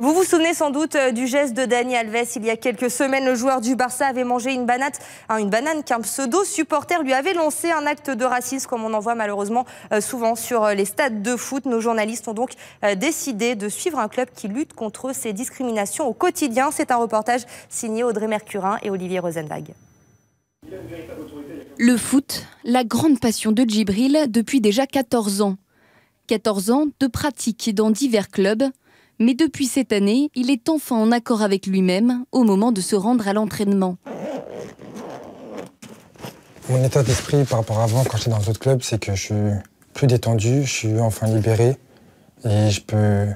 Vous vous souvenez sans doute du geste de Dani Alves. Il y a quelques semaines, le joueur du Barça avait mangé une banane qu'un pseudo-supporter lui avait lancé. Un acte de racisme comme on en voit malheureusement souvent sur les stades de foot. Nos journalistes ont donc décidé de suivre un club qui lutte contre ces discriminations au quotidien. C'est un reportage signé Audrey Mercurin et Olivier Rosenberg. Le foot, la grande passion de Djibril depuis déjà 14 ans. 14 ans de pratique dans divers clubs. Mais depuis cette année, il est enfin en accord avec lui-même au moment de se rendre à l'entraînement. Mon état d'esprit par rapport à avant, quand j'étais dans d'autres clubs, c'est que je suis plus détendu, je suis enfin libéré et je peux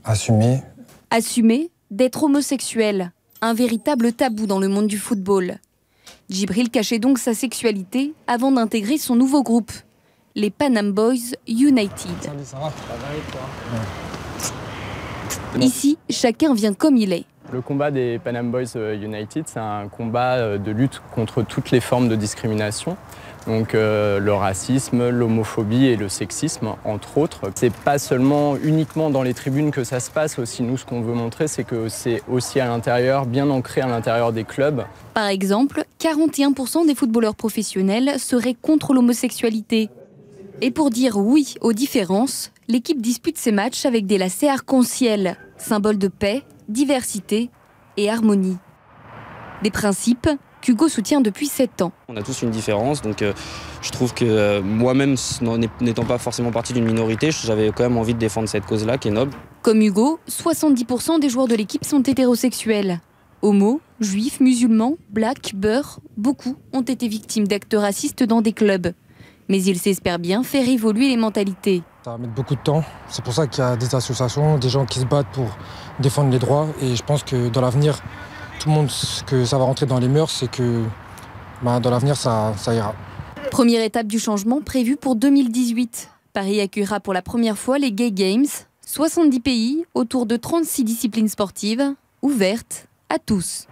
assumer. Assumer d'être homosexuel, un véritable tabou dans le monde du football. Djibril cachait donc sa sexualité avant d'intégrer son nouveau groupe, les Pan Am Boys United. Salut, ça va ? Ça va et toi ? Ici, chacun vient comme il est. Le combat des Pan Am Boys United, c'est un combat de lutte contre toutes les formes de discrimination. Donc le racisme, l'homophobie et le sexisme, entre autres. C'est pas seulement uniquement dans les tribunes que ça se passe. Aussi, nous, ce qu'on veut montrer, c'est que c'est aussi à l'intérieur, bien ancré à l'intérieur des clubs. Par exemple, 41% des footballeurs professionnels seraient contre l'homosexualité. Et pour dire oui aux différences, l'équipe dispute ses matchs avec des lacets arc-en-ciel, symbole de paix, diversité et harmonie. Des principes qu'Hugo soutient depuis 7 ans. On a tous une différence, donc je trouve que moi-même, n'étant pas forcément partie d'une minorité, j'avais quand même envie de défendre cette cause-là qui est noble. Comme Hugo, 70% des joueurs de l'équipe sont hétérosexuels. Homo, juifs, musulmans, blacks, beurs, beaucoup ont été victimes d'actes racistes dans des clubs. Mais il s'espère bien faire évoluer les mentalités. Ça va mettre beaucoup de temps. C'est pour ça qu'il y a des associations, des gens qui se battent pour défendre les droits. Et je pense que dans l'avenir, tout le monde, que ça va rentrer dans les mœurs, c'est que dans l'avenir, ça ira. Première étape du changement prévue pour 2018. Paris accueillera pour la première fois les Gay Games. 70 pays autour de 36 disciplines sportives ouvertes à tous.